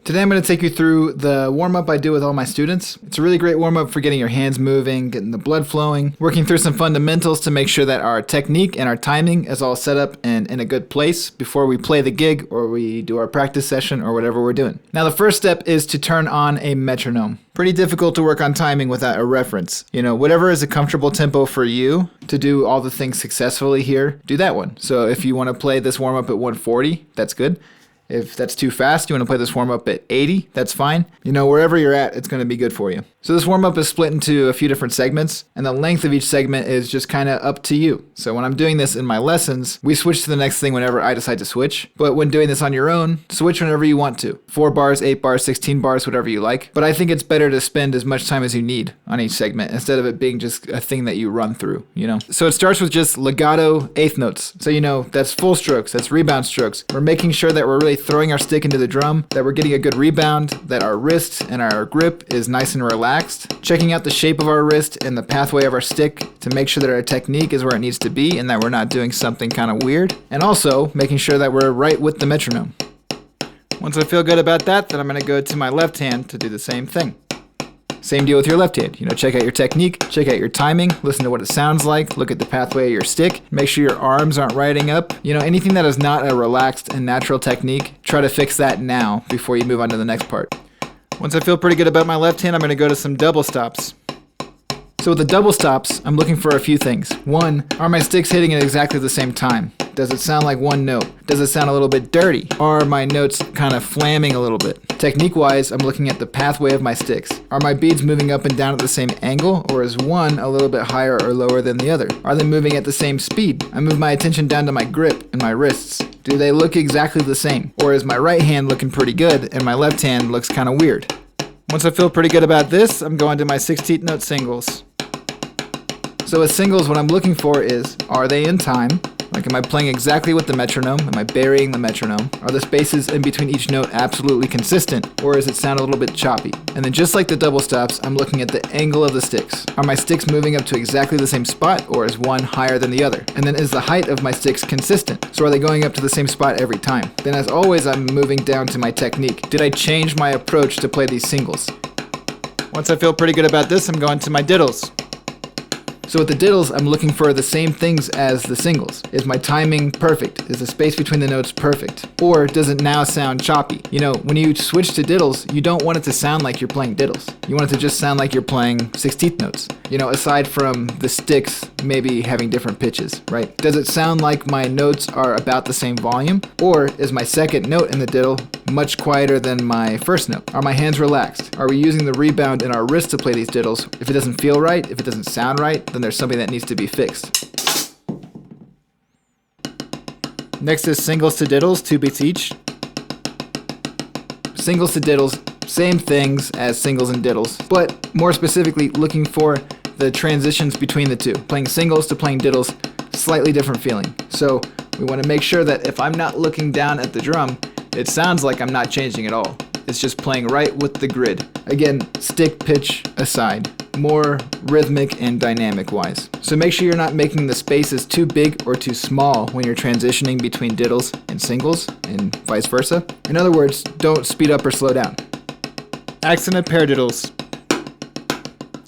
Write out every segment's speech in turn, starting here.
Today I'm going to take you through the warm-up I do with all my students. It's a really great warm-up for getting your hands moving, getting the blood flowing, working through some fundamentals to make sure that our technique and our timing is all set up and in a good place before we play the gig or we do our practice session or whatever we're doing. Now the first step is to turn on a metronome. Pretty difficult to work on timing without a reference. Whatever is a comfortable tempo for you to do all the things successfully here, do that one. So if you want to play this warm-up at 140, that's good. If that's too fast, you want to play this warm-up at 80, that's fine. Wherever you're at, it's going to be good for you. So this warm-up is split into a few different segments, and the length of each segment is just kind of up to you. So when I'm doing this in my lessons, we switch to the next thing whenever I decide to switch. But when doing this on your own, switch whenever you want to. 4 bars, 8 bars, 16 bars, whatever you like. But I think it's better to spend as much time as you need on each segment instead of it being just a thing that you run through, So it starts with just legato eighth notes. So that's full strokes, that's rebound strokes. We're making sure that we're really throwing our stick into the drum, that we're getting a good rebound, that our wrist and our grip is nice and relaxed. Checking out the shape of our wrist and the pathway of our stick to make sure that our technique is where it needs to be and that we're not doing something kind of weird. And also making sure that we're right with the metronome. Once I feel good about that, then I'm going to go to my left hand to do the same thing. Same deal with your left hand. Check out your technique, check out your timing, listen to what it sounds like, look at the pathway of your stick, make sure your arms aren't riding up. Anything that is not a relaxed and natural technique, try to fix that now before you move on to the next part. Once I feel pretty good about my left hand, I'm going to go to some double stops. So with the double stops, I'm looking for a few things. One, are my sticks hitting at exactly the same time? Does it sound like one note? Does it sound a little bit dirty? Are my notes kind of flamming a little bit? Technique-wise, I'm looking at the pathway of my sticks. Are my beads moving up and down at the same angle, or is one a little bit higher or lower than the other? Are they moving at the same speed? I move my attention down to my grip and my wrists. Do they look exactly the same? Or is my right hand looking pretty good and my left hand looks kind of weird? Once I feel pretty good about this, I'm going to my 16th note singles. So with singles, what I'm looking for is, are they in time? Like, am I playing exactly with the metronome? Am I burying the metronome? Are the spaces in between each note absolutely consistent? Or does it sound a little bit choppy? And then just like the double stops, I'm looking at the angle of the sticks. Are my sticks moving up to exactly the same spot, or is one higher than the other? And then is the height of my sticks consistent? So are they going up to the same spot every time? Then as always, I'm moving down to my technique. Did I change my approach to play these singles? Once I feel pretty good about this, I'm going to my diddles. So with the diddles, I'm looking for the same things as the singles. Is my timing perfect? Is the space between the notes perfect? Or does it now sound choppy? When you switch to diddles, you don't want it to sound like you're playing diddles. You want it to just sound like you're playing 16th notes. Aside from the sticks maybe having different pitches, right? Does it sound like my notes are about the same volume? Or is my second note in the diddle much quieter than my first note? Are my hands relaxed? Are we using the rebound in our wrist to play these diddles? If it doesn't feel right, if it doesn't sound right, then there's something that needs to be fixed. Next is singles to diddles, 2 beats each. Singles to diddles, same things as singles and diddles, but more specifically looking for the transitions between the two. Playing singles to playing diddles, slightly different feeling. So we want to make sure that if I'm not looking down at the drum, it sounds like I'm not changing at all. It's just playing right with the grid. Again, stick pitch aside, more rhythmic and dynamic wise. So make sure you're not making the spaces too big or too small when you're transitioning between diddles and singles and vice versa. In other words, don't speed up or slow down. Accented paradiddles.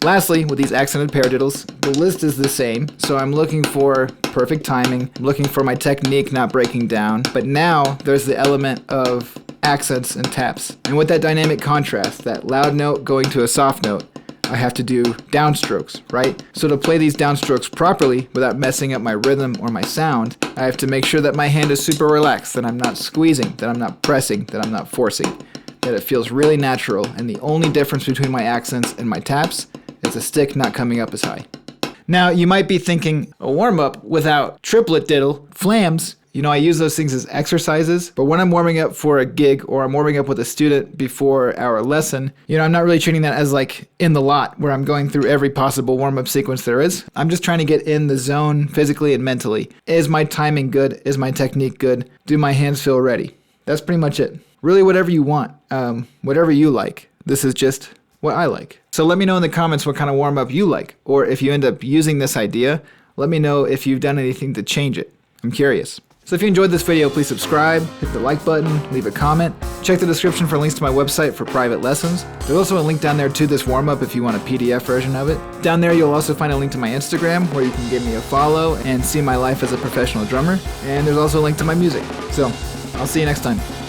Lastly, with these accented paradiddles, the list is the same, so I'm looking for perfect timing, I'm looking for my technique not breaking down, but now there's the element of accents and taps. And with that dynamic contrast, that loud note going to a soft note, I have to do downstrokes, right? So to play these downstrokes properly without messing up my rhythm or my sound, I have to make sure that my hand is super relaxed, that I'm not squeezing, that I'm not pressing, that I'm not forcing, that it feels really natural, and the only difference between my accents and my taps is the stick not coming up as high. Now, you might be thinking, a warm-up without triplet diddle, flams, I use those things as exercises, but when I'm warming up for a gig or I'm warming up with a student before our lesson, I'm not really treating that as like in the lot where I'm going through every possible warm-up sequence there is. I'm just trying to get in the zone physically and mentally. Is my timing good? Is my technique good? Do my hands feel ready? That's pretty much it. Really whatever you want, whatever you like. This is just what I like. So let me know in the comments what kind of warm-up you like, or if you end up using this idea, let me know if you've done anything to change it. I'm curious. So if you enjoyed this video, please subscribe, hit the like button, leave a comment. Check the description for links to my website for private lessons. There's also a link down there to this warm-up if you want a PDF version of it. Down there you'll also find a link to my Instagram where you can give me a follow and see my life as a professional drummer. And there's also a link to my music. So I'll see you next time.